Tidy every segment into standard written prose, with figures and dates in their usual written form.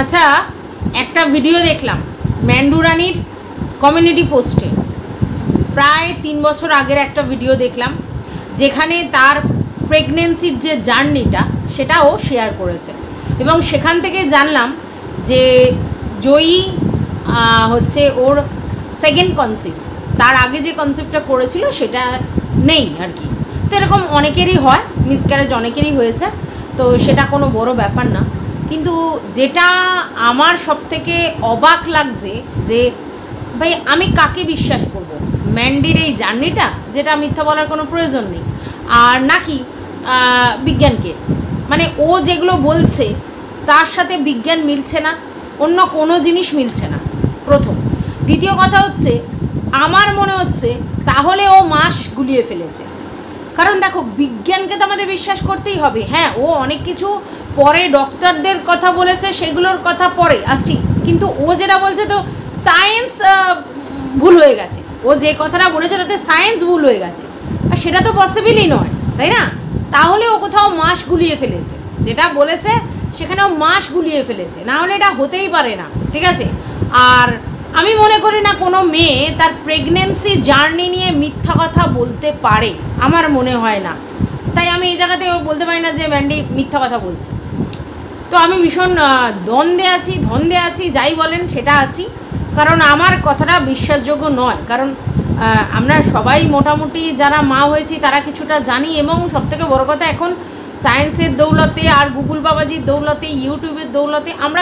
আচ্ছা, একটা ভিডিও দেখলাম ম্যান্ডুরানির কমিউনিটি পোস্টে, প্রায় 3 বছর আগের একটা ভিডিও দেখলাম, যেখানে তার প্রেগনেন্সির যে জার্নিটা সেটা ও শেয়ার করেছে। এবং সেখান থেকে জানলাম যে জয়ী হচ্ছে ওর সেকেন্ড কনসেপ্ট, তার আগে যে কনসেপ্টটা করেছিল সেটা নেই আর কি। তো এরকম অনেকেরই হয়, মিসক্যারেজ অনেকেরই হয়েছে, তো সেটা কোনো বড় ব্যাপার না। কিন্তু যেটা আমার সবথেকে অবাক লাগছে যে ভাই আমি কাকে বিশ্বাস করব, ম্যান্ডির এই জার্নিটা, যেটা মিথ্যা বলার কোনো প্রয়োজন নেই, আর নাকি বিজ্ঞানকে? মানে ও যেগুলো বলছে তার সাথে বিজ্ঞান মিলছে না, অন্য কোনো জিনিস মিলছে না, প্রথম। দ্বিতীয় কথা হচ্ছে, আমার মনে হচ্ছে তাহলে ও মাস গুলিয়ে ফেলেছে। কারণ দেখো, বিজ্ঞানকে তো আমাদের বিশ্বাস করতেই হবে। হ্যাঁ, ও অনেক কিছু পরে ডক্টরদের কথা বলেছে, সেগুলোর কথা পরে আসছি, কিন্তু ও যেটা বলছে তো সায়েন্স ভুল হয়ে গেছে। ও যে কথাটা বলেছে তাতে সায়েন্স ভুল হয়ে গেছে, আর সেটা তো পসিবলই নয়, তাই না? তাহলে ও কোথাও মাস গুলিয়ে ফেলেছে, যেটা বলেছে সেখানেও মাস গুলিয়ে ফেলেছে, না হলে এটা হতেই পারে না, ঠিক আছে? আর আমি মনে করি না কোনো মেয়ে তার প্রেগনেন্সি জার্নি নিয়ে মিথ্যা কথা বলতে পারে, আমার মনে হয় না। তাই আমি এই জায়গাতে বলতে পারি না যে ম্যান্ডি মিথ্যা কথা বলছে। তো আমি ভীষণ ধন্দে আছি, যাই বলেন সেটা আছি, কারণ আমার কথাটা বিশ্বাসযোগ্য নয়। কারণ আমরা সবাই মোটামুটি যারা মা হয়েছি তারা কিছুটা জানি, এবং সবথেকে বড় কথা, এখন সায়েন্সের দৌলতে আর গুগল বাবাজির দৌলতে, ইউটিউবের দৌলতে আমরা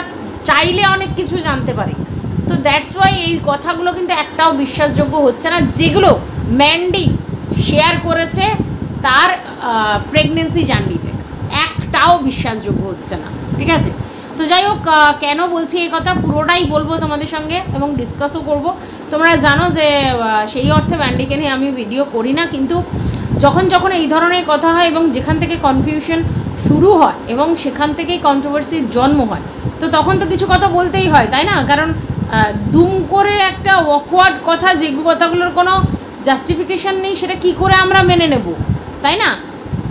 চাইলে অনেক কিছু জানতে পারি। তো দ্যাটস ওয়াই এই কথাগুলো কিন্তু একটাও বিশ্বাসযোগ্য হচ্ছে না, যেগুলো ম্যান্ডি শেয়ার করেছে তার প্রেগনেন্সি জার্নিতে, একটাও বিশ্বাসযোগ্য হচ্ছে না, ঠিক আছে? তো যাই হোক, কেন বলছি এই কথা পুরোটাই বলবো তোমাদের সঙ্গে, এবং ডিসকাসও করব। তোমরা জানো যে সেই অর্থে ম্যান্ডিকে নিয়ে আমি ভিডিও করি না, কিন্তু যখন এই ধরনের কথা হয় এবং যেখান থেকে কনফিউশন শুরু হয় এবং সেখান থেকেই কন্ট্রোভার্সির জন্ম হয়, তো তখন তো কিছু কথা বলতেই হয়, তাই না? কারণ দুম করে একটা অকওয়ার্ড কথা, যে কথাগুলোর কোনো জাস্টিফিকেশান নেই, সেটা কি করে আমরা মেনে নেব, তাই না?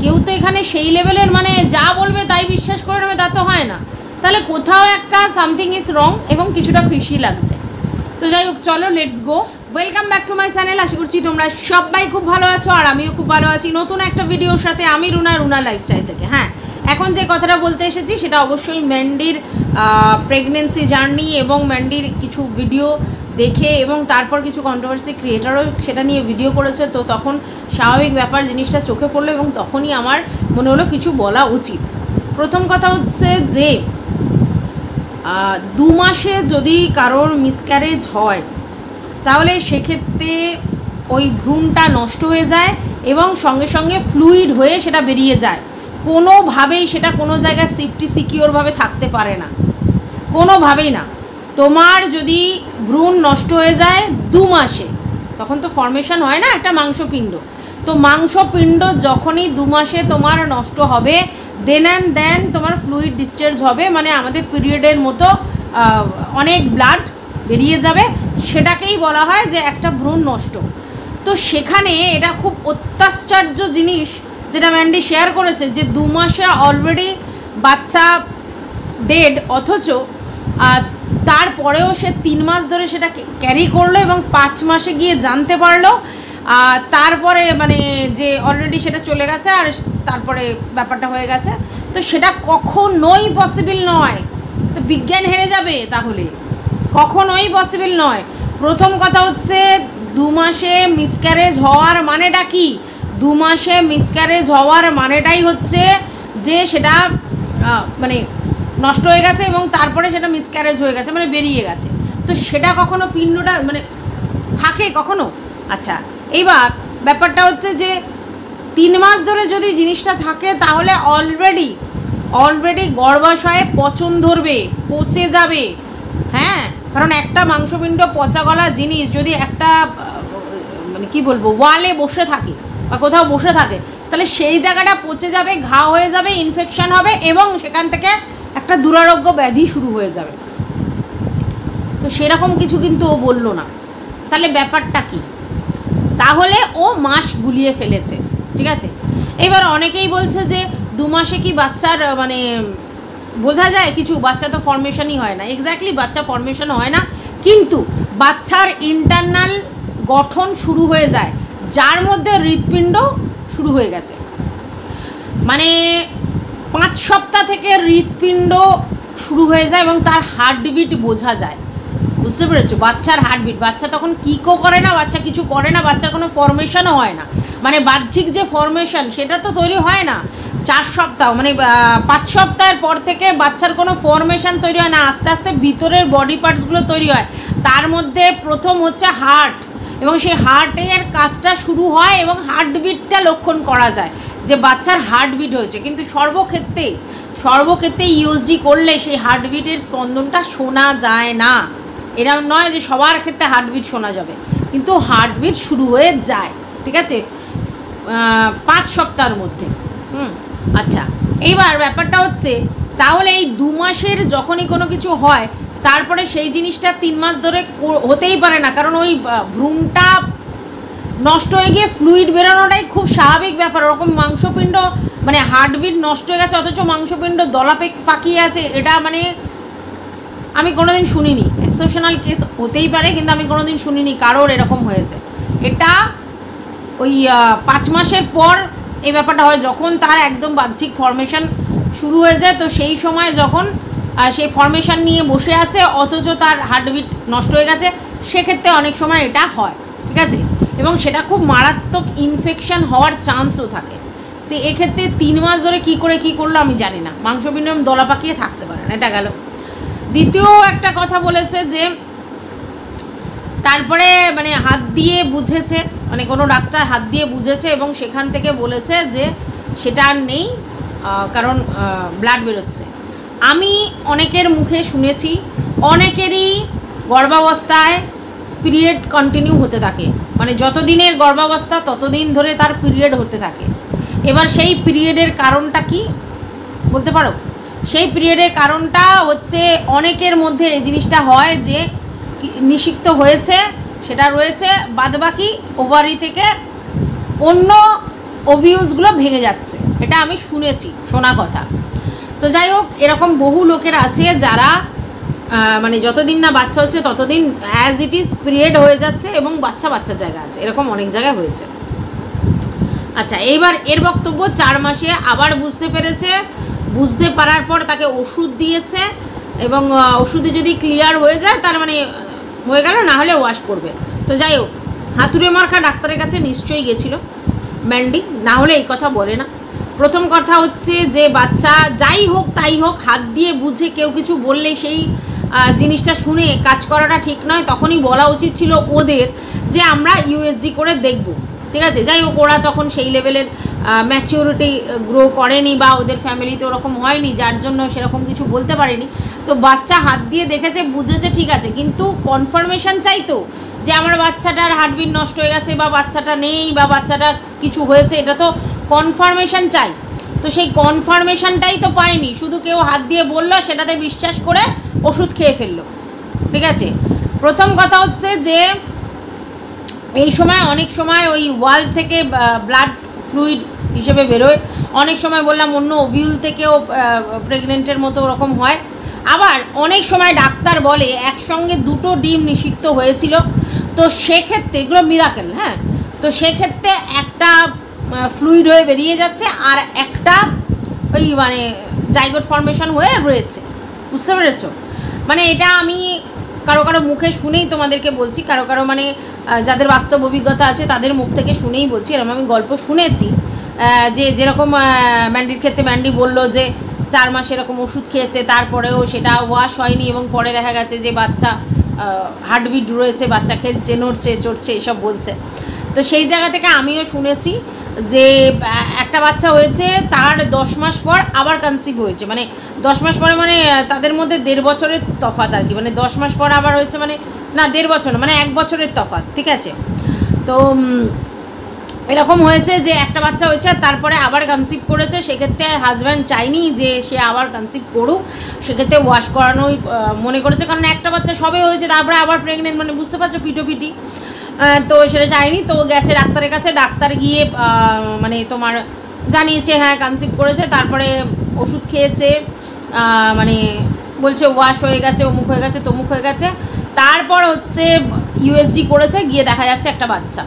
কেউ তো এখানে সেই লেভেলের মানে যা বলবে তাই বিশ্বাস করে নেবে, তা তো হয় না। তাহলে কোথাও একটা সামথিং ইজ রং এবং কিছুটা ফিশি লাগছে। তো যাই হোক, চলো let's go. Welcome back to my channel. আশা করছি তোমরা সবাই খুব ভালো আছো, আর আমিও খুব ভালো আছি। নতুন একটা ভিডিওর সাথে আমি রুনা লাইফস্টাইল থেকে। হ্যাঁ, এখন যে কথাটা বলতে এসেছি সেটা অবশ্যই ম্যান্ডির প্রেগনেন্সি জার্নি এবং ম্যান্ডির কিছু ভিডিও দেখে, এবং তারপর কিছু কন্ট্রোভার্সি ক্রিয়েটারও সেটা নিয়ে ভিডিও করেছে, তো তখন স্বাভাবিক ব্যাপার জিনিসটা চোখে পড়লো, এবং তখনই আমার মনে হলো কিছু বলা উচিত। প্রথম কথা হচ্ছে যে 2 মাসে যদি কারোর মিসক্যারেজ হয়, তাহলে সেক্ষেত্রে ওই ভ্রূণটা নষ্ট হয়ে যায় এবং সঙ্গে সঙ্গে ফ্লুইড হয়ে সেটা বেরিয়ে যায়। কোনোভাবেই সেটা কোনো জায়গায় সেফটি সিকিওরভাবে থাকতে পারে না, কোনোভাবেই না। তোমার যদি ভ্রূণ নষ্ট হয়ে যায় 2 মাসে, তখন তো ফর্মেশন হয় না একটা মাংসপিণ্ড, তো মাংসপিণ্ড যখনই 2 মাসে তোমার নষ্ট হবে, দেন তোমার ফ্লুইড ডিসচার্জ হবে, মানে আমাদের পিরিয়ডের মতো অনেক ব্লাড বেরিয়ে যাবে, সেটাকেই বলা হয় যে একটা ভ্রূণ নষ্ট। তো সেখানে এটা খুব অত্যাশ্চর্য জিনিস যেটা ম্যান্ডি শেয়ার করেছে, যে 2 মাসে অলরেডি বাচ্চা ডেড, অথচ তারপরেও সে 3 মাস ধরে সেটা ক্যারি করলো এবং 5 মাসে গিয়ে জানতে পারলো, তারপরে মানে যে অলরেডি সেটা চলে গেছে আর তারপরে ব্যাপারটা হয়ে গেছে। তো সেটা কখনোই পসিবল নয়। তো বিজ্ঞান হেরে যাবে, তাহলে কখনোই পসিবল নয়। প্রথম কথা হচ্ছে 2 মাসে মিসক্যারেজ হওয়ার মানেটা কি? 2 মাসে মিসক্যারেজ হওয়ার মানেটাই হচ্ছে যে সেটা মানে নষ্ট হয়ে গেছে এবং তারপরে সেটা মিসক্যারেজ হয়ে গেছে, মানে বেরিয়ে গেছে। তো সেটা কখনো পিণ্ডটা মানে থাকে কখনো? আচ্ছা, এইবার ব্যাপারটা হচ্ছে যে 3 মাস ধরে যদি জিনিসটা থাকে, তাহলে অলরেডি গর্ভাশয়ে পচন ধরবে, পচে যাবে। হ্যাঁ, কারণ একটা মাংসপিণ্ড পচা গলা জিনিস যদি একটা মানে কি বলবো, ওয়ালে বসে থাকে বা কোথাও বসে থাকে, তাহলে সেই জায়গাটা পচে যাবে, ঘা হয়ে যাবে, ইনফেকশন হবে, এবং সেখান থেকে একটা দুরারোগ্য ব্যাধি শুরু হয়ে যাবে। তো সেরকম কিছু কিন্তু ও বললো না। তাহলে ব্যাপারটা কি? তাহলে ও মাস গুলিয়ে ফেলেছে, ঠিক আছে? এবার অনেকেই বলছে যে 2 মাসে কি বাচ্চার মানে বোঝা যায় কিছু, বাচ্চা তো ফর্মেশনই হয় না। এক্স্যাক্টলি বাচ্চা ফর্মেশন হয় না, কিন্তু বাচ্চার ইন্টারনাল গঠন শুরু হয়ে যায়, যার মধ্যে হৃৎপিণ্ড শুরু হয়ে গেছে। মানে 5 সপ্তাহ থেকে হৃৎপিণ্ড শুরু হয়ে যায় এবং তার হার্টবিট বোঝা যায়। বুঝতে পেরেছো? বাচ্চার হার্টবিট, বাচ্চা তখন কিকও করে না, বাচ্চা কিছু করে না, বাচ্চার কোনো ফর্মেশনও হয় না। মানে বাহ্যিক যে ফর্মেশন সেটা তো তৈরি হয় না 4 সপ্তাহ, মানে 5 সপ্তাহের পর থেকে বাচ্চার কোনো ফর্মেশন তৈরি হয় না, আস্তে আস্তে ভিতরের বডি পার্টসগুলো তৈরি হয়। তার মধ্যে প্রথম হচ্ছে হার্ট, এবং সেই হার্টের কাজটা শুরু হয় এবং হার্টবিটটা লক্ষণ করা যায় যে বাচ্চার হার্টবিট হয়েছে। কিন্তু সর্বক্ষেত্রে ইউএসজি করলে সেই হার্টবিটের স্পন্দনটা শোনা যায় না। এরকম নয় যে সবার ক্ষেত্রে হার্টবিট শোনা যাবে, কিন্তু হার্টবিট শুরু হয়ে যায়, ঠিক আছে, 5 সপ্তাহের মধ্যে। আচ্ছা, এইবার ব্যাপারটা হচ্ছে তাহলে এই 2 মাসের যখনই কোনো কিছু হয়, তারপরে সেই জিনিসটা 3 মাস ধরে হতেই পারে না, কারণ ওই ভ্রূণটা নষ্ট হয়ে গিয়ে ফ্লুইড বেরোনোটাই খুব স্বাভাবিক ব্যাপার। ওরকম মাংসপিণ্ড, মানে হার্টবিট নষ্ট হয়ে গেছে অথচ মাংসপিণ্ড দলা পাকিয়ে আছে, এটা মানে আমি কোনোদিন শুনিনি। এক্সেপশনাল কেস হতেই পারে, কিন্তু আমি কোনোদিন শুনিনি কারোর এরকম হয়েছে। এটা ওই 5 মাসের পর এই ব্যাপারটা হয়, যখন তার একদম বাহ্যিক ফর্মেশন শুরু হয়ে যায়। তো সেই সময় যখন সেই ফর্মেশন নিয়ে বসে আছে অথচ তার হার্টবিট নষ্ট হয়ে গেছে, সেক্ষেত্রে অনেক সময় এটা হয়, ঠিক আছে, এবং সেটা খুব মারাত্মক ইনফেকশন হওয়ার চান্সও থাকে। তো এক্ষেত্রে 3 মাস ধরে কী করলো আমি জানি না, মাংসপিণ্ড দলা পাকিয়ে থাকতে পারে না। এটা গেল। দ্বিতীয় একটা কথা বলেছে যে তারপরে মানে হাত দিয়ে বুঝেছে, মানে কোনো ডাক্তার হাত দিয়ে বুঝেছে এবং সেখান থেকে বলেছে যে সেটা আর নেই, কারণ ব্লাড বেরোচ্ছে। আমি অনেকের মুখে শুনেছি অনেকেরই গর্ভাবস্থায় পিরিয়ড কন্টিনিউ হতে থাকে, মানে যতদিনের গর্ভাবস্থা ততদিন ধরে তার পিরিয়ড হতে থাকে। এবার সেই পিরিয়ডের কারণটা কি বলতে পারো? সেই পিরিয়ডের কারণটা হচ্ছে অনেকের মধ্যে এই জিনিসটা হয় যে নিষিক্ত হয়েছে, সেটা রয়েছে, বাদবাকি ওভারি থেকে অন্য ওভিউসগুলো ভেঙে যাচ্ছে। এটা আমি শুনেছি, শোনা কথা। তো যাই হোক, এরকম বহু লোকের আছে যারা মানে যতদিন না বাচ্চা হচ্ছে ততদিন অ্যাজ ইট ইজ পিরিয়ড হয়ে যাচ্ছে এবং বাচ্চা জায়গা আছে, এরকম অনেক জায়গায় হয়েছে। আচ্ছা, এইবার এর বক্তব্য 4 মাসে আবার বুঝতে পেরেছে, বুঝতে পারার পর তাকে ওষুধ দিয়েছে এবং ওষুধে যদি ক্লিয়ার হয়ে যায় তার মানে হয়ে গেল, না হলে ওয়াশ করবে। তো যাই হোক, হাতুড়ে মার্কা ডাক্তারের কাছে নিশ্চয়ই গেছিলো ম্যান্ডি, না হলে এই কথা বলে না। প্রথম কথা হচ্ছে যে বাচ্চা যাই হোক তাই হোক, হাত দিয়ে বুঝে কেউ কিছু বললে সেই জিনিসটা শুনে কাজ করাটা ঠিক নয়। তখনই বলা উচিত ছিল ওদের যে আমরা ইউএসজি করে দেখব, ঠিক আছে। যাই হোক, ওরা তখন সেই লেভেলের ম্যাচিউরিটি গ্রো করেনি বা ওদের ফ্যামিলিতে ওরকম হয়নি, যার জন্য সেরকম কিছু বলতে পারেনি। তো বাচ্চা হাত দিয়ে দেখেছে, বুঝেছে, ঠিক আছে, কিন্তু কনফার্মেশন চাইতো যে আমার বাচ্চাটার হার্টবিট নষ্ট হয়ে গেছে বা বাচ্চাটা নেই বা বাচ্চাটা কিছু হয়েছে, এটা তো কনফার্মেশন চাই। তো সেই কনফার্মেশনটাই তো পায়নি, শুধু কেউ হাত দিয়ে বললো, সেটাতে বিশ্বাস করে ওষুধ খেয়ে ফেললো, ঠিক আছে। প্রথম কথা হচ্ছে যে এই সময় অনেক সময় ওই ওয়াল থেকে ব্লাড ফ্লুইড হিসেবে বেরোয়, অনেক সময় বললাম অন্য ওভিউল থেকেও প্রেগনেন্টের মতো ওরকম হয়। আবার অনেক সময় ডাক্তার বলে একসঙ্গে 2টো ডিম নিষিক্ত হয়েছিল, তো সেক্ষেত্রে এগুলো মিরাকেল, হ্যাঁ, তো সেক্ষেত্রে একটা ফ্লুইড হয়ে বেরিয়ে যাচ্ছে আর একটা ওই মানে জাইগোট ফর্মেশন হয়ে রয়েছে। বুঝতে পেরেছো? মানে এটা আমি কারো মুখে শুনেই তোমাদেরকে বলছি, কারো মানে যাদের বাস্তব অভিজ্ঞতা আছে তাদের মুখ থেকে শুনেই বলছি। এরকম আমি গল্প শুনেছি যে যেরকম ম্যান্ডির ক্ষেত্রে ম্যান্ডি বলল যে 4 মাস এরকম ওষুধ খেয়েছে, তারপরেও সেটা ওয়াশ হয়নি এবং পরে দেখা গেছে যে বাচ্চা হার্টবিট রয়েছে, বাচ্চা খেলছে, নড়ছে, চড়ছে, এসব বলছে। তো সেই জায়গা থেকে আমিও শুনেছি যে একটা বাচ্চা হয়েছে, তার 10 মাস পর আবার কনসিভ হয়েছে, মানে 10 মাস পরে, মানে তাদের মধ্যে 1.5 বছরের তফাৎ আর কি, মানে 10 মাস পর আবার হয়েছে, মানে না 1.5 বছর না, মানে 1 বছরের তফাৎ, ঠিক আছে। তো এরকম হয়েছে যে একটা বাচ্চা হয়েছে আর তারপরে আবার কনসিভ করেছে, সেক্ষেত্রে হাজব্যান্ড চাইনি যে সে আবার কনসিভ করুক, সেক্ষেত্রে ওয়াশ করানোই মনে করেছে, কারণ একটা বাচ্চা সবে হয়েছে তারপরে আবার প্রেগনেন্ট, মানে বুঝতে পারছো, পিটোপিটি। তো সেটা চাইনি, তো গেছে ডাক্তারের কাছে, ডাক্তার গিয়ে মানে তোমার জানিয়েছে হ্যাঁ কনসিভ করেছে, তারপরে ওষুধ খেয়েছে, মানে বলছে ওয়াশ হয়ে গেছে, অমুক হয়ে গেছে, তমুক হয়ে গেছে। তারপর হচ্ছে ইউএসজি করেছে, গিয়ে দেখা যাচ্ছে একটা বাচ্চা।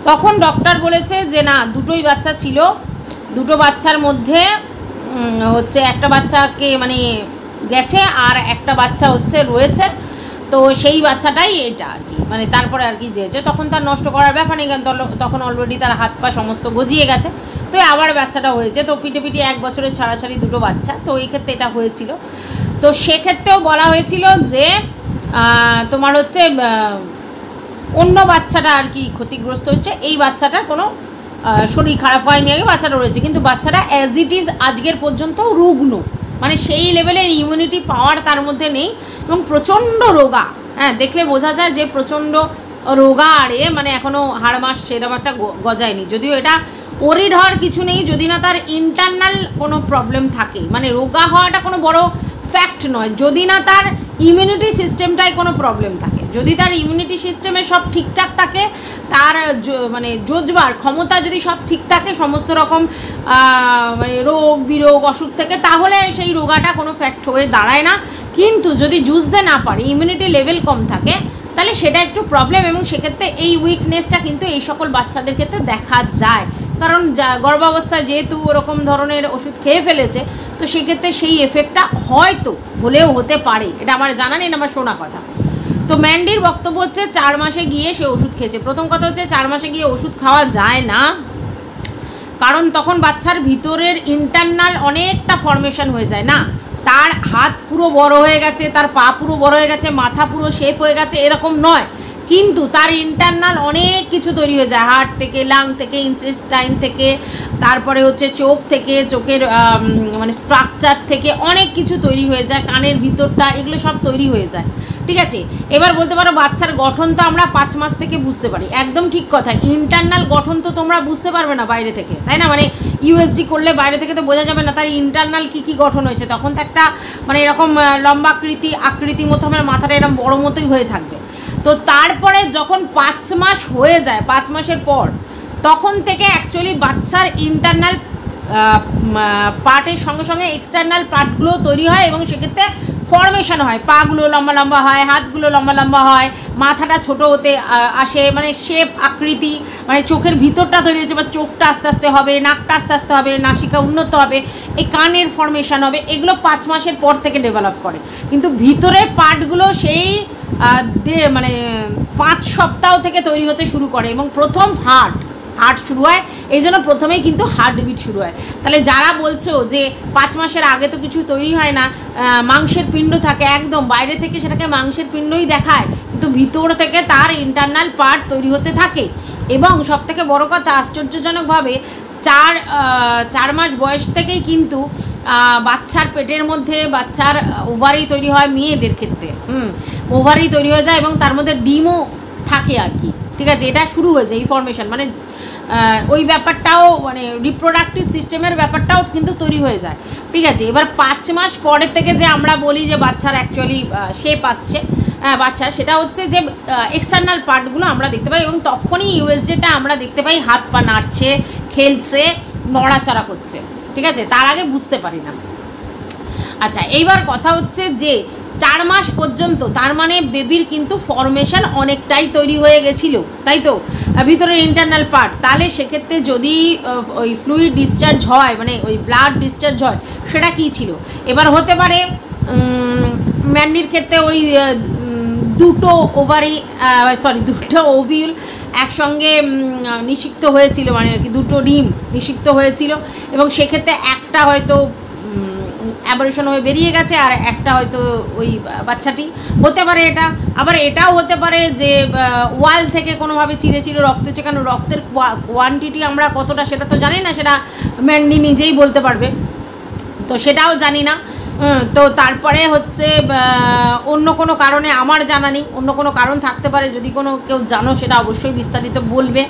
তখন ডক্টর বলেছে যে না, দুটোই বাচ্চা ছিল, দুটো বাচ্চার মধ্যে হচ্ছে একটা বাচ্চাকে মানে গেছে আর একটা বাচ্চা হচ্ছে রয়েছে, তো সেই বাচ্চাটাই এটা আর কি, মানে তারপরে আর কি দিয়েছে। তখন তার নষ্ট করার ব্যাপার নেই, কারণ তখন অলরেডি তার হাত পা সমস্ত গজিয়ে গেছে। তো আবার বাচ্চাটা হয়েছে, তো পিটে 1 বছরের ছাড়াছাড়ি দুটো বাচ্চা, তো এই ক্ষেত্রে এটা হয়েছিল। তো সেক্ষেত্রেও বলা হয়েছিল যে তোমার হচ্ছে অন্য বাচ্চাটা আর কি ক্ষতিগ্রস্ত হচ্ছে, এই বাচ্চাটার কোনো শরীর খারাপ হয়নি, আগে বাচ্চাটা রয়েছে, কিন্তু বাচ্চাটা অ্যাজ ইট ইজ আজকের পর্যন্ত রুগ্ন, মানে সেই লেভেলের ইমিউনিটি পাওয়ার তার মধ্যে নেই এবং প্রচণ্ড রোগা। হ্যাঁ, দেখলে বোঝা যায় যে প্রচণ্ড রোগা, আরে মানে এখনও হাড় মাস সেরকম একটা গজায়নি। যদিও এটা ওরিড হওয়ার কিছু নেই যদি না তার ইন্টারনাল কোনো প্রবলেম থাকে, মানে রোগা হওয়াটা কোনো বড় ফ্যাক্ট নয় যদি না তার ইমিউনিটি সিস্টেমটায় কোনো প্রবলেম থাকে। যদি তার ইমিউনিটি সিস্টেমে সব ঠিকঠাক থাকে, তার মানে জোজবার ক্ষমতা যদি সব ঠিক থাকে সমস্ত রকম মানে রোগ বিরোগ অসুখ থেকে, তাহলে সেই রোগাটা কোনো ফ্যাক্ট হয়ে দাঁড়ায় না। কিন্তু যদি জুঝতে না পারে, ইমিউনিটি লেভেল কম থাকে, তাহলে সেটা একটু প্রবলেম, এবং সেক্ষেত্রে এই উইকনেসটা কিন্তু এই সকল বাচ্চাদের ক্ষেত্রে দেখা যায়। কারণ গর্ভাবস্থায় যেহেতু ওরকম ধরনের ওষুধ খেয়ে ফেলেছে, তো সেক্ষেত্রে সেই এফেক্টটা হয়তো হলেও হতে পারে, এটা আমার জানা নেই, আমার শোনা কথা। তো ম্যান্ডির বক্তব্য হচ্ছে 4 মাসে গিয়ে সে ওষুধ খেয়েছে। প্রথম কথা হচ্ছে 4 মাসে গিয়ে ওষুধ খাওয়া যায় না, কারণ তখন বাচ্চার ভিতরের ইন্টারনাল অনেকটা ফর্মেশন হয়ে যায় না, তার হাত পুরো বড় হয়ে গেছে, তার পা পুরো বড় হয়ে গেছে, মাথা পুরো শেপ হয়ে গেছে, এরকম নয়, কিন্তু তার ইন্টারনাল অনেক কিছু তৈরি হয়ে যায়, হার্ট থেকে, লাং থেকে, ইন্টেস্টাইন থেকে, তারপরে হচ্ছে চোখ থেকে, চোখের মানে স্ট্রাকচার থেকে অনেক কিছু তৈরি হয়ে যায়, কানের ভিতরটা, এগুলো সব তৈরি হয়ে যায়। ঠিক আছে, এবার বলতে পারো বাচ্চার গঠন তো আমরা 5 মাস থেকে বুঝতে পারি, একদম ঠিক কথা। ইন্টারনাল গঠন তো তোমরা বুঝতে পারবে না বাইরে থেকে, তাই না? মানে ইউএসজি করলে বাইরে থেকে তো বোঝা যাবে না তার ইন্টারনাল কী কী গঠন হয়েছে। তখন তো একটা মানে এরকম লম্বা আকৃতি মতো আমার মাথাটা এরকম বড়ো মতোই হয়ে থাকবে। তো তারপরে যখন 5 মাস হয়ে যায়, 5 মাসের পর, তখন থেকে অ্যাকচুয়ালি বাচ্চার ইন্টারনাল পার্টের সঙ্গে সঙ্গে এক্সটার্নাল পার্টগুলো তৈরি হয়, এবং সেক্ষেত্রে ফর্মেশন হয়, পাগুলো লম্বা লম্বা হয়, হাতগুলো লম্বা লম্বা হয়, মাথাটা ছোটো হতে আসে, মানে শেপ আকৃতি, মানে চোখের ভিতরটা তৈরি হয়েছে, বা চোখটা আস্তে আস্তে হবে, নাকটা আস্তে আস্তে হবে, নাসিকা উন্নত হবে, এই কানের ফর্মেশন হবে, এগুলো 5 মাসের পর থেকে ডেভেলপ করে। কিন্তু ভিতরের পার্টগুলো সেই মানে 5 সপ্তাহ থেকে তৈরি হতে শুরু করে, এবং প্রথম হার্ট শুরু হয়, এই জন্য প্রথমেই কিন্তু হার্টবিট শুরু হয়। তাহলে যারা বলছো যে 5 মাসের আগে তো কিছু তৈরি হয় না, মাংসের পিণ্ড থাকে, একদম বাইরে থেকে সেটাকে মাংসের পিণ্ডই দেখায়, কিন্তু ভিতর থেকে তার ইন্টারনাল পার্ট তৈরি হতে থাকে। এবং সবথেকে বড় কথা, আশ্চর্যজনকভাবে 4 মাস বয়স থেকেই কিন্তু বাচ্চার পেটের মধ্যে বাচ্চার ওভারি তৈরি হয়, মেয়েদের ক্ষেত্রে ওভারি তৈরি হয়ে যায়, এবং তার মধ্যে ডিমও থাকে আর কি। ঠিক আছে, এটা শুরু হয়ে যায় এই ফর্মেশন, মানে ওই ব্যাপারটাও মানে রিপ্রোডাক্টিভ সিস্টেমের ব্যাপারটাও কিন্তু তৈরি হয়ে যায়। ঠিক আছে, এবার 5 মাস পরের থেকে যে আমরা বলি যে বাচ্চার অ্যাকচুয়ালি শেপ আসছে বাচ্চার, সেটা হচ্ছে যে এক্সটার্নাল পার্টগুলো আমরা দেখতে পাই, এবং তখনই ইউএসজিটা আমরা দেখতে পাই হাত পা নাড়ছে, খেলছে, নড়াচড়া করছে। ঠিক আছে, তার আগে বুঝতে পারি না। আচ্ছা, এইবার কথা হচ্ছে যে 4 মাস পর্যন্ত, তার মানে বেবির কিন্তু ফর্মেশন অনেকটাই তৈরি হয়ে গেছিল, তাই তো, ভিতরের ইন্টারনাল পার্ট। তাহলে সেক্ষেত্রে যদি ওই ফ্লুইড ডিসচার্জ হয়, মানে ওই ব্লাড ডিসচার্জ হয়, সেটা কী ছিল? এবার হতে পারে ম্যান্ডির ক্ষেত্রে ওই দুটো ওভিউল একসঙ্গে নিষিক্ত হয়েছিল, মানে আর কি দুটো ডিম নিষিক্ত হয়েছিল, এবং সেক্ষেত্রে একটা হয়তো অ্যাবরেশন হয়ে বেরিয়ে গেছে, আর একটা হয়তো ওই বাচ্চাটি হতে পারে। এটা আবার এটাও হতে পারে যে ওয়াল থেকে কোনোভাবে চিড়েছিল রক্ত, কেন রক্তের কোয়ান্টিটি আমরা কতটা সেটা তো জানি না, সেটা ম্যান্ডি নিজেই বলতে পারবে, তো সেটাও জানি না। তো তারপরে হচ্ছে অন্য কোনো কারণে, আমার জানা নেই, অন্য কোনো কারণ থাকতে পারে, যদি কোনো কেউ জানো সেটা অবশ্যই বিস্তারিত বলবে।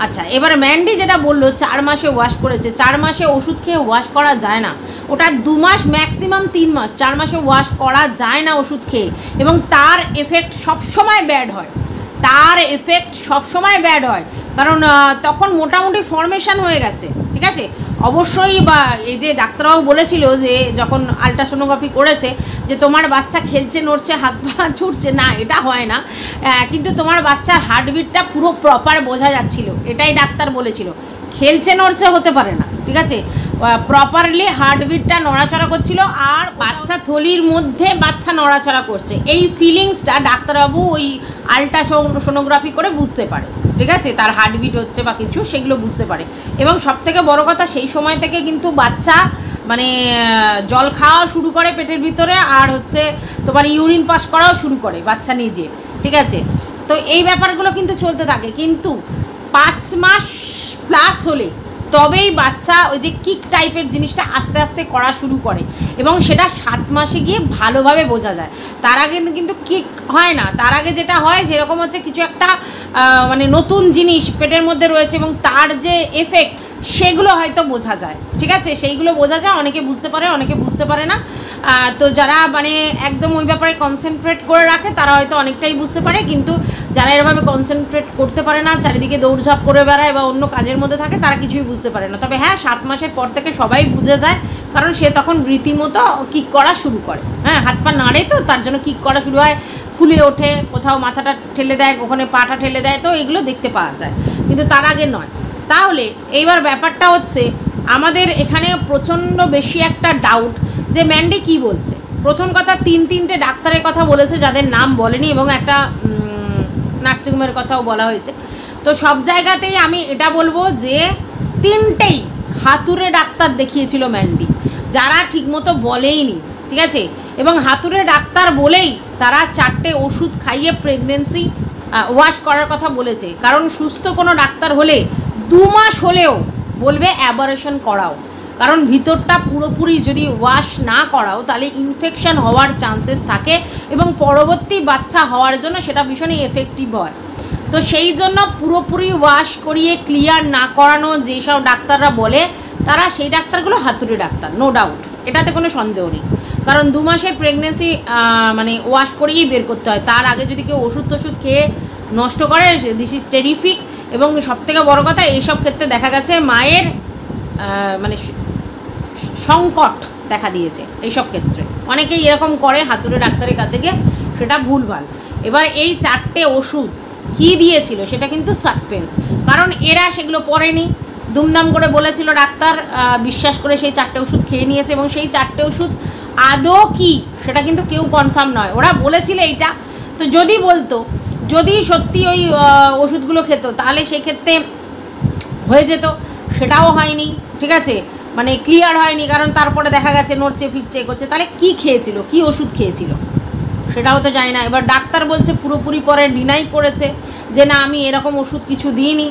আচ্ছা, এবার ম্যান্ডি যেটা বললো 4 মাসে ওয়াশ করেছে, 4 মাসে ওষুধ খেয়ে ওয়াশ করা যায় না, ওটা 2 মাস ম্যাক্সিমাম 3 মাস, 4 মাসে ওয়াশ করা যায় না ওষুধ খেয়ে, এবং তার এফেক্ট সবসময় ব্যাড হয়, কারণ তখন মোটামুটি ফর্মেশন হয়ে গেছে। ঠিক আছে, অবশ্যই বা এই যে ডাক্তারবাবু বলেছিল যে যখন আলট্রাসোনোগ্রাফি করেছে যে তোমার বাচ্চা খেলছে নড়ছে হাত পা ছুটছে, না এটা হয় না, কিন্তু তোমার বাচ্চার হার্টবিটটা পুরো প্রপার বোঝা যাচ্ছিল, এটাই ডাক্তার বলেছিল। খেলছে নড়ছে হতে পারে না, ঠিক আছে, প্রপারলি হার্টবিটটা নড়াচড়া করছিল আর বাচ্চা থলির মধ্যে বাচ্চা নড়াচড়া করছে, এই ফিলিংসটা ডাক্তারবাবু ওই আলট্রাসোনোগ্রাফি করে বুঝতে পারে, ঠিক আছে, তার হার্টবিট হচ্ছে বা কিছু সেগুলো বুঝতে পারে। এবং সবথেকে বড় কথা সেই সময় থেকে কিন্তু বাচ্চা মানে জল খাওয়া শুরু করে পেটের ভিতরে, আর হচ্ছে তোমার ইউরিন পাস করাও শুরু করে বাচ্চা নিজে, ঠিক আছে। তো এই ব্যাপারগুলো কিন্তু চলতে থাকে, কিন্তু 5 মাস প্লাস হলে তবেই বাচ্চা ওই যে কিক টাইপের জিনিসটা আস্তে আস্তে করা শুরু করে, এবং সেটা 7 মাসে গিয়ে ভালোভাবে বোঝা যায়। তার আগে কিন্তু কিক হয় না, তার আগে যেটা হয় সেরকম হচ্ছে কিছু একটা মানে নতুন জিনিস পেটের মধ্যে রয়েছে এবং তার যে এফেক্ট সেগুলো হয়তো বোঝা যায়, ঠিক আছে, সেইগুলো বোঝা যায়, অনেকে বুঝতে পারে অনেকে বুঝতে পারে না। তো যারা মানে একদম ওই ব্যাপারে কনসেন্ট্রেট করে রাখে তারা হয়তো অনেকটাই বুঝতে পারে, কিন্তু যারা এরভাবে কনসেন্ট্রেট করতে পারে না, চারিদিকে দৌড়ঝাঁপ করে বেড়ায় বা অন্য কাজের মধ্যে থাকে, তারা কিছুই বুঝতে পারে না। তবে হ্যাঁ, 7 মাসের পর থেকে সবাই বুঝে যায়, কারণ সে তখন রীতিমতো কিক করা শুরু করে, হ্যাঁ, হাত পা নাড়ে তো তার জন্য কিক করা শুরু হয়, ফুলে ওঠে, কোথাও মাথাটা ঠেলে দেয়, ওখানে পাটা ঠেলে দেয়, তো এগুলো দেখতে পাওয়া যায়, কিন্তু তার আগে নয়। তাহলে এইবার ব্যাপারটা হচ্ছে আমাদের এখানে প্রচণ্ড বেশি একটা ডাউট যে ম্যান্ডি কি বলছে। প্রথম কথা 3টে ডাক্তারের কথা বলেছে যাদের নাম বলেনি, এবং একটা নার্সিংহোমের কথাও বলা হয়েছে। তো সব জায়গাতেই আমি এটা বলবো যে 3টেই হাতুড়ে ডাক্তার দেখিয়েছিল ম্যান্ডি, যারা ঠিকমতো বলেইনি, ঠিক আছে, এবং হাতুড়ে ডাক্তার বলেই তারা 4টে ওষুধ খাইয়ে প্রেগনেন্সি ওয়াশ করার কথা বলেছে। কারণ সুস্থ কোনো ডাক্তার হলে 2 মাস হলেও বলবে অ্যাবারেশন করাও, কারণ ভিতরটা পুরোপুরি যদি ওয়াশ না করাও তাহলে ইনফেকশন হওয়ার চান্সেস থাকে এবং পরবর্তী বাচ্চা হওয়ার জন্য সেটা ভীষণই এফেক্টিভ হয়। তো সেই জন্য পুরোপুরি ওয়াশ করিয়ে ক্লিয়ার না করানো যেসব ডাক্তাররা বলে তারা সেই ডাক্তারগুলো হাতুড়ে ডাক্তার, নো ডাউট, এটাতে কোনো সন্দেহ নেই। কারণ 2 মাসের প্রেগনেন্সি মানে ওয়াশ করেই বের করতে হয়, তার আগে যদি কেউ ওষুধ টষুধ খেয়ে নষ্ট করে দিস ইজ টেরিফিক। এবং সবথেকে বড় কথা এইসব ক্ষেত্রে দেখা গেছে মায়ের মানে সংকট দেখা দিয়েছে এইসব ক্ষেত্রে, অনেকেই এরকম করে হাতুড়ে ডাক্তারের কাছে গিয়ে, সেটা ভুলভাল। এবার এই 4টে ওষুধ কী দিয়েছিল সেটা কিন্তু সাসপেন্স, কারণ এরা সেগুলো পড়েনি, দুমদাম করে বলেছিল ডাক্তার, বিশ্বাস করে সেই 4টে ওষুধ খেয়ে নিয়েছে, এবং সেই 4টে ওষুধ আদৌ কি সেটা কিন্তু কেউ কনফার্ম নয়। ওরা বলেছিল এইটা, তো যদি বলতো, যদি সত্যি ওই ওষুধগুলো খেত তাহলে সেই ক্ষেত্রে হয়ে যেত, সেটাও হয়নি, ঠিক আছে, মানে ক্লিয়ার হয়নি, কারণ তারপরে দেখা গেছে নড়ছে ফিরছে করছে, তাহলে কি খেয়েছিল, কি ওষুধ খেয়েছিল সেটাও তো জানি না। এবার ডাক্তার বলছে পুরোপুরি পরে ডিনাই করেছে যে না আমি এরকম ওষুধ কিছু দিইনি,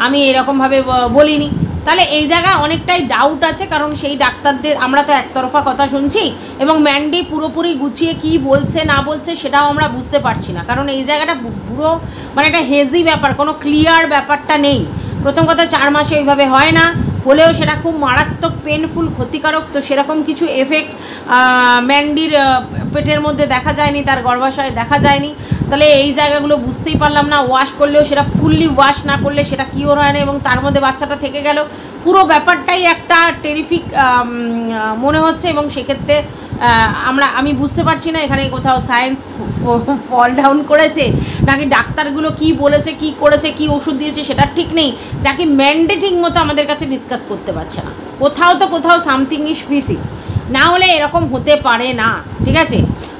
আমি এরকমভাবে বলিনি। তাহলে এই জায়গায় অনেকটাই ডাউট আছে, কারণ সেই ডাক্তারদের আমরা তো একতরফা কথা শুনছি, এবং ম্যান্ডি পুরোপুরি গুছিয়ে কি বলছে না বলছে সেটাও আমরা বুঝতে পারছি না, কারণ এই জায়গাটা পুরো মানে একটা হেজি ব্যাপার, কোনো ক্লিয়ার ব্যাপারটা নেই। প্রথম কথা 4 মাসে এইভাবে হয় না, হলেও সেটা খুব মারাত্মক পেনফুল ক্ষতিকারক, তো সেরকম কিছু এফেক্ট ম্যান্ডির পেটের মধ্যে দেখা যায়নি, তার গর্ভাশয়ে দেখা যায়নি। তাহলে এই জায়গাগুলো বুঝতেই পারলাম না, ওয়াশ করলেও সেটা ফুললি ওয়াশ না করলে সেটা কিওর হয় না, এবং তার মধ্যে বাচ্চাটা থেকে গেল, পুরো ব্যাপারটাই একটা টেরিফিক মনে হচ্ছে। এবং সেক্ষেত্রে আমি বুঝতে পারছি না এখানে কোথাও সায়েন্স ফল ডাউন করেছে নাকি ডাক্তারগুলো কি বলেছে কি করেছে কি ওষুধ দিয়েছে সেটা ঠিক নেই, যাকে ম্যান্ডে ঠিক মতো আমাদের কাছে ডিসকাস করতে পারছে না, কোথাও সামথিং ইজ ফিসি, না হলে এরকম হতে পারে না, ঠিক আছে।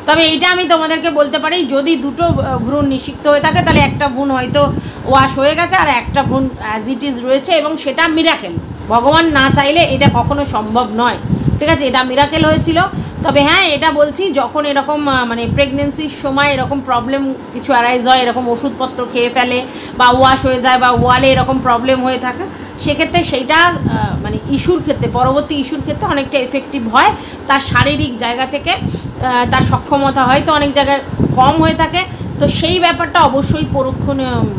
তবে এইটা আমি তোমাদেরকে বলতে পারি, যদি 2টো ভ্রূণ নিষিক্ত হয়ে থাকে তাহলে একটা ভ্রূণ হয়তো ওয়াশ হয়ে গেছে আর একটা ভ্রূণ অ্যাজ ইট ইজ রয়েছে, এবং সেটা মিরাকেল, ভগবান না চাইলে এটা কখনো সম্ভব নয়, ঠিক আছে, এটা মিরাকেল হয়েছিল। তবে হ্যাঁ, এটা বলছি যখন এরকম মানে প্রেগনেন্সির সময় এরকম প্রবলেম কিছু অ্যারাইজ হয়, এরকম ওষুধপত্র খেয়ে ফেলে বা ওয়াশ হয়ে যায় বা ওয়ালে এরকম প্রবলেম হয়ে থাকে, সেক্ষেত্রে সেইটা মানে ইস্যুর ক্ষেত্রে, পরবর্তী ইস্যুর ক্ষেত্রে অনেকটা এফেক্টিভ হয়, তার শারীরিক জায়গা থেকে তার সক্ষমতা হয়তো অনেক জায়গায় কম হয়ে থাকে। তো সেই ব্যাপারটা অবশ্যই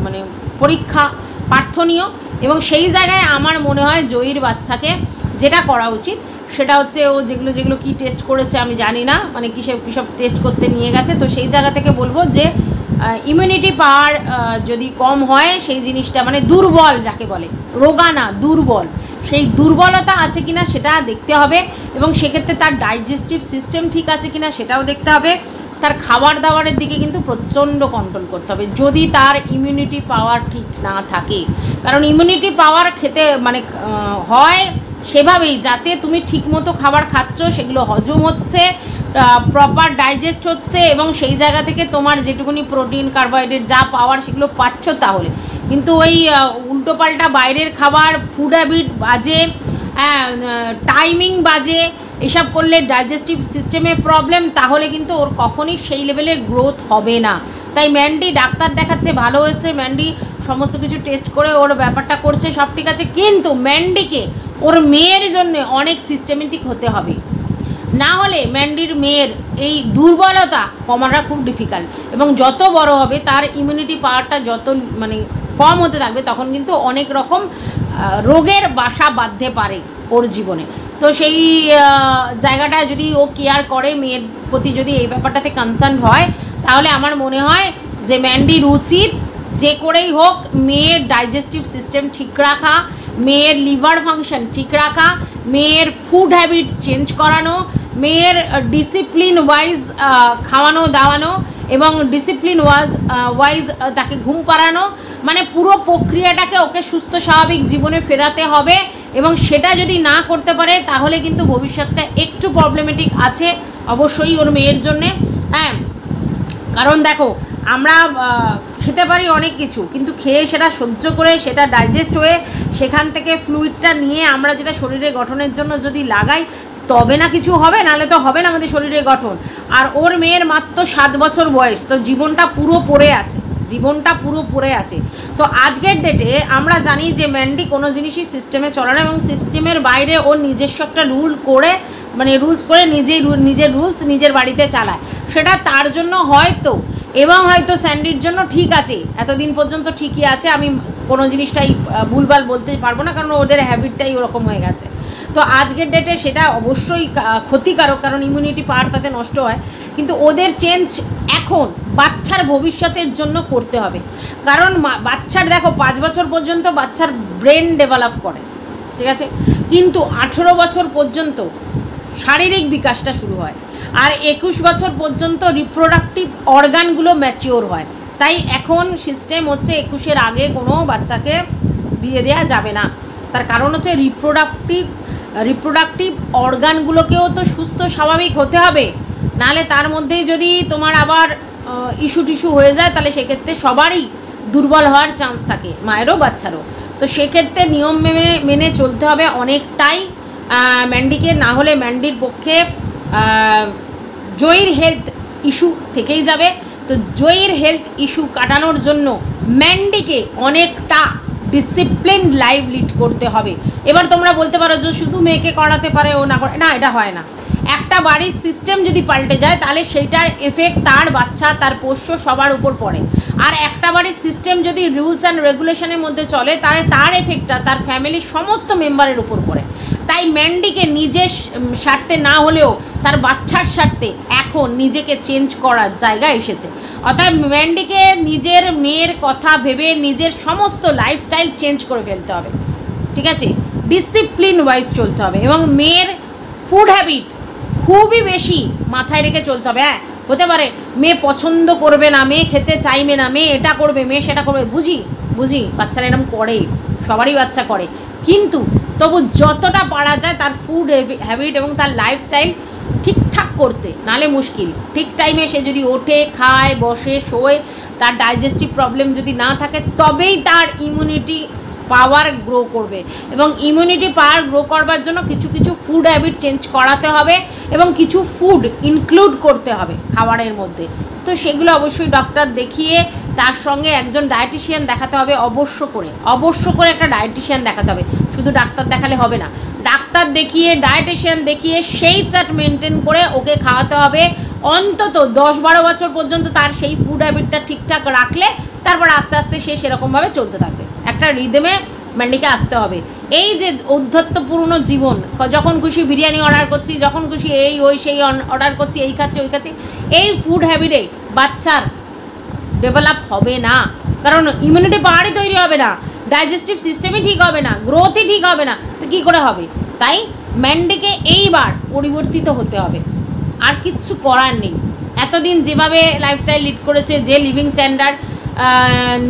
মানে পরীক্ষা প্রার্থনীয়, এবং সেই জায়গায় আমার মনে হয় জয়ীর বাচ্চাকে যেটা করা উচিত সেটা হচ্ছে ও যেগুলো যেগুলো কী টেস্ট করেছে আমি জানি না, মানে কিসব টেস্ট করতে নিয়ে গেছে। তো সেই জায়গা থেকে বলবো যে ইমিউনিটি পাওয়ার যদি কম হয় সেই জিনিসটা মানে দুর্বল যাকে বলে, রোগা না দুর্বল, সেই দুর্বলতা আছে কিনা সেটা দেখতে হবে এবং সেক্ষেত্রে তার ডাইজেস্টিভ সিস্টেম ঠিক আছে কিনা সেটাও দেখতে হবে। তার খাবার দাবারের দিকে কিন্তু প্রচণ্ড কন্ট্রোল করতে হবে যদি তার ইমিউনিটি পাওয়ার ঠিক না থাকে। কারণ ইমিউনিটি পাওয়ার খেতে মানে হয় সেভাবেই যাতে তুমি ঠিকমতো খাবার খাচ্ছ, সেগুলো হজম হচ্ছে, প্রপার ডাইজেস্ট হচ্ছে এবং সেই জায়গা থেকে তোমার যেটুকুনি প্রোটিন কার্বোহাইড্রেট যা পাওয়ার সেগুলো পাচ্ছ। তাহলে কিন্তু ওই উল্টোপাল্টা বাইরের খাবার, ফুড হ্যাবিট বাজে, টাইমিং বাজে, এসব করলে ডাইজেস্টিভ সিস্টেমে প্রবলেম, তাহলে কিন্তু ওর কখনই সেই লেভেলের গ্রোথ হবে না। তাই ম্যান্ডি ডাক্তার দেখাচ্ছে, ভালো হয়েছে, ম্যান্ডি সমস্ত কিছু টেস্ট করে ওর ব্যাপারটা করছে, সব ঠিক আছে, কিন্তু ম্যান্ডিকে ওর মেয়ের জন্য অনেক সিস্টেমেটিক হতে হবে, না হলে ম্যান্ডির মেয়ের এই দুর্বলতা কমানো খুব ডিফিকাল্ট এবং যত বড় হবে তার ইমিউনিটি পাওয়ারটা যত মানে কম হতে থাকবে তখন কিন্তু অনেক রকম রোগের বাসা বাঁধতে পারে ওর জীবনে। তো সেই জায়গাটা যদি ও কেয়ার করে, মেয়ের প্রতি যদি এই ব্যাপারটাতে কনসার্ন হয়, তাহলে আমার মনে হয় যে ম্যান্ডির উচিত যে করেই হোক মেয়ের ডাইজেস্টিভ সিস্টেম ঠিক রাখা, মেয়ের লিভার ফাংশন ঠিক রাখা, মেয়ের ফুড হ্যাবিট চেঞ্জ করানো, মেয়ের ডিসিপ্লিন ওয়াইজ খাওয়ানো দাওয়ানো এবং ডিসিপ্লিন ওয়াইজ তাকে ঘুম পাড়ানো, মানে পুরো প্রক্রিয়াটাকে ওকে সুস্থ স্বাভাবিক জীবনে ফেরাতে হবে। এবং সেটা যদি না করতে পারে তাহলে কিন্তু ভবিষ্যৎটা একটু প্রবলেমেটিক আছে অবশ্যই ওর মেয়ের জন্যে। হ্যাঁ, কারণ দেখো আমরা খেতে পারি অনেক কিছু, কিন্তু খেয়ে সেটা সহ্য করে সেটা ডাইজেস্ট হয়ে সেখান থেকে ফ্লুইডটা নিয়ে আমরা যেটা শরীরের গঠনের জন্য যদি লাগাই তবে না কিছু হবে, নাহলে তো হবে না আমাদের শরীরের গঠন। আর ওর মেয়ের মাত্র 7 বছর বয়স, তো জীবনটা পুরো পড়ে আছে, জীবনটা পুরো পড়ে আছে। তো আজকের ডেটে আমরা জানি যে ম্যান্ডি কোনো জিনিসই সিস্টেমে চলে না এবং সিস্টেমের বাইরে ওর নিজস্ব একটা রুলস করে নিজের রুলস নিজের বাড়িতে চালায়, সেটা তার জন্য হয়তো এবং হয়তো স্যান্ডির জন্য ঠিক আছে, এতদিন পর্যন্ত ঠিকই আছে, আমি কোনো জিনিসটাই ভুলভাল বলতে পারবো না, কারণ ওদের হ্যাবিটটাই ওরকম হয়ে গেছে। তো আজকের ডেটে সেটা অবশ্যই ক্ষতিকারক, কারণ ইমিউনিটি পাওয়ার তাতে নষ্ট হয়, কিন্তু ওদের চেঞ্জ এখন বাচ্চার ভবিষ্যতের জন্য করতে হবে। কারণ বাচ্চার দেখো 5 বছর পর্যন্ত বাচ্চার ব্রেন ডেভেলপ করে, ঠিক আছে, কিন্তু 18 বছর পর্যন্ত শারীরিক বিকাশটা শুরু হয়, আর 21 বছর পর্যন্ত রিপ্রোডাক্টিভ অর্গানগুলো ম্যাচিওর হয়। তাই এখন সিস্টেম হচ্ছে 21-এর আগে কোনো বাচ্চাকে বিয়ে দেওয়া যাবে না। তার কারণ হচ্ছে রিপ্রোডাক্টিভ অর্গানগুলোকেও তো সুস্থ স্বাভাবিক হতে হবে, নাহলে তার মধ্যেই যদি তোমার আবার ইস্যু টিস্যু হয়ে যায় তাহলে সেক্ষেত্রে সবারই দুর্বল হওয়ার চান্স থাকে, মায়েরও বাচ্চারও। তো সেক্ষেত্রে নিয়ম মেনে চলতে হবে অনেকটাই ম্যান্ডিকে, না হলে ম্যান্ডির পক্ষে জয়ীর হেলথ ইস্যু থেকেই যাবে। তো জয়ীর হেলথ ইস্যু কাটানোর জন্য ম্যান্ডিকে অনেকটা ডিসিপ্লিন লাইফ লিড করতে হবে। এবার তোমরা বলতে পারো যে শুধু মেয়েকে করাতে পারে ও না করে, না, এটা হয় না। একটা বাড়ির সিস্টেম যদি পাল্টে যায় তাহলে সেইটার এফেক্ট তার বাচ্চা, তার পোষ্য সবার উপর পড়ে। আর একটা বাড়ির সিস্টেম যদি রুলস অ্যান্ড রেগুলেশনের মধ্যে চলে তাহলে তার এফেক্টটা তার ফ্যামিলির সমস্ত মেম্বারের উপর পড়ে। তাই ম্যান্ডিকে নিজের স্বার্থে না হলেও তার বাচ্চার স্বার্থে এখন নিজেকে চেঞ্জ করার জায়গা এসেছে। অর্থাৎ ম্যান্ডিকে নিজের মেয়ের কথা ভেবে নিজের সমস্ত লাইফস্টাইল চেঞ্জ করে ফেলতে হবে, ঠিক আছে, ডিসিপ্লিন ওয়াইজ চলতে হবে এবং মেয়ের ফুড হ্যাবিট খুবই বেশি মাথায় রেখে চলতে হবে। হ্যাঁ, হতে পারে মেয়ে পছন্দ করবে না, মেয়ে খেতে চাইবে না, মেয়ে এটা করবে, মেয়ে সেটা করবে, বুঝি বাচ্চারা এরকম করে, সবারই বাচ্চা করে, কিন্তু তবু যতটা পারা যায় তার ফুড হ্যাবিট এবং তার লাইফস্টাইল ঠিকঠাক করতে, নালে মুশকিল। ঠিক টাইমে সে যদি ওঠে, খায়, বসে, শোয়, তার ডাইজেস্টিভ প্রবলেম যদি না থাকে তবেই তার ইমিউনিটি পাওয়ার গ্রো করবে। এবং ইমিউনিটি পাওয়ার গ্রো করবার জন্য কিছু কিছু ফুড হ্যাবিট চেঞ্জ করাতে হবে এবং কিছু ফুড ইনক্লুড করতে হবে খাবারের মধ্যে। তো সেগুলো অবশ্যই ডক্টর দেখিয়ে তার সঙ্গে একজন ডায়েটিশিয়ান দেখাতে হবে, অবশ্য করে একটা ডায়েটিশিয়ান দেখাতে হবে। শুধু ডাক্তার দেখালে হবে না, ডাক্তার দেখিয়ে ডায়েটিশিয়ান দেখিয়ে সেই চার্ট মেনটেন করে ওকে খাওয়াতে হবে অন্তত 10-12 বছর পর্যন্ত। তার সেই ফুড হ্যাবিটটা ঠিকঠাক রাখলে তারপর আস্তে আস্তে সে সেরকমভাবে চলতে থাকবে। একটা রিদমে ম্যান্ডিকে আসতে হবে এই যে ঔদ্ধত্যপূর্ণ জীবন, যখন খুশি বিরিয়ানি অর্ডার করছি, যখন খুশি এই ওই সেই অর্ডার করছি, এই খাচ্ছি ওই খাচ্ছি, এই ফুড হ্যাবিটে বাচ্চার ডেভেলপ হবে না, কারণ ইমিউনিটি পাওয়ারই তৈরি হবে না, ডাইজেস্টিভ সিস্টেমই ঠিক হবে না, গ্রোথই ঠিক হবে না, তো কী করে হবে? তাই ম্যান্ডিকে এইবার পরিবর্তিত হতে হবে, আর কিচ্ছু করার নেই। এতদিন যেভাবে লাইফস্টাইল লিড করেছে, যে লিভিং স্ট্যান্ডার্ড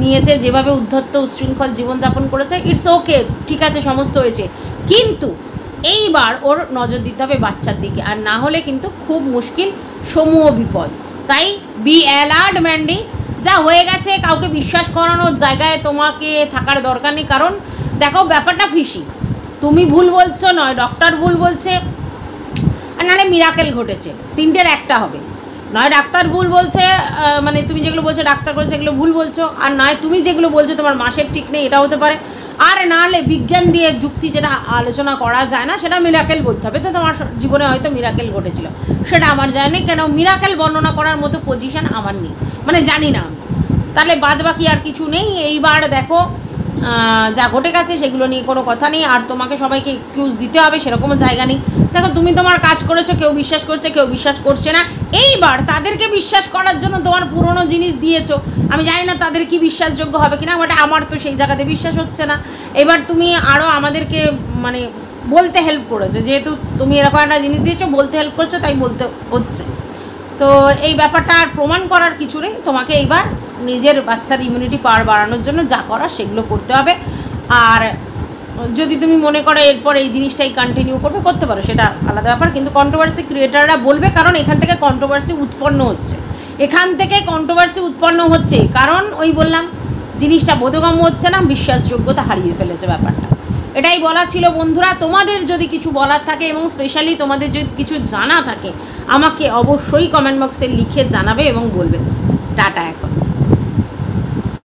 নিয়েছে, যেভাবে উদ্ধত্ত উশৃঙ্খল জীবনযাপন করেছে, ইটস ওকে, ঠিক আছে, সমস্ত হয়েছে, কিন্তু এইবার ওর নজর দিতে হবে বাচ্চার দিকে, আর না হলে কিন্তু খুব মুশকিল, সমূহ বিপদ। তাই বি অ্যালার্ট ম্যান্ডি, যা হয়ে গেছে কাউকে বিশ্বাস করানোর জায়গায় তোমাকে থাকার দরকার নেই, কারণ দেখো ব্যাপারটা ফিসি, তুমি ভুল বলছো নয়, ডক্টর ভুল বলছে, আর নাহলে মিরাকেল ঘটেছে, তিনটের একটা হবে। নয় ডাক্তার ভুল বলছে, মানে তুমি যেগুলো বলছো ডাক্তার করেছে সেগুলো ভুল বলছো, আর নয় তুমি যেগুলো বলছো তোমার মাসের ঠিক নেই, এটা হতে পারে, আর নাহলে বিজ্ঞান দিয়ে যুক্তি যেটা আলোচনা করা যায় না সেটা মিরাকেল বলতে হবে। তো তোমার জীবনে হয়তো মিরাকেল ঘটেছিল, সেটা আমার জানা নেই, কেন মিরাকেল বর্ণনা করার মতো পজিশান আমার নেই, মানে জানি না আমি। তাহলে বাদ বাকি আর কিছু নেই। এইবার দেখো যা ঘটে গেছে সেগুলো নিয়ে কোনো কথা নেই, আর তোমাকে সবাইকে এক্সকিউজ দিতে হবে সেরকমও জায়গা নেই। দেখো তুমি তোমার কাজ করেছো, কেউ বিশ্বাস করছে, কেউ বিশ্বাস করছে না, এইবার তাদেরকে বিশ্বাস করার জন্য তোমার পুরনো জিনিস দিয়েছো, আমি জানি না তাদের কি বিশ্বাসযোগ্য হবে কিনা, বাট আমার তো সেই জায়গাতে বিশ্বাস হচ্ছে না। এবার তুমি আরও আমাদেরকে মানে বলতে হেল্প করেছো, যেহেতু তুমি এরকম একটা জিনিস দিয়েছো, বলতে হেল্প করছো, তাই বলতে হচ্ছে। তো এই ব্যাপারটা আর প্রমাণ করার কিছু নেই, তোমাকে এইবার নিজের বাচ্চার ইমিউনিটি পাওয়ার বাড়ানোর জন্য যা করার সেগুলো করতে হবে। আর যদি তুমি মনে করো এরপর এই জিনিসটাই কন্টিনিউ করতে পারো, সেটা আলাদা ব্যাপার, কিন্তু কন্ট্রোভার্সি ক্রিয়েটাররা বলবে, কারণ এখান থেকে কন্ট্রোভার্সি উৎপন্ন হচ্ছে, কারণ ওই বললাম জিনিসটা বোধগম্য হচ্ছে না, বিশ্বাসযোগ্যতা হারিয়ে ফেলেছে ব্যাপারটা। এটাই বলার ছিল বন্ধুরা। তোমাদের যদি কিছু বলার থাকে এবং স্পেশালি তোমাদের যদি কিছু জানা থাকে, আমাকে অবশ্যই কমেন্ট বক্সে লিখে জানাবে এবং বলবে। টাটা এখন।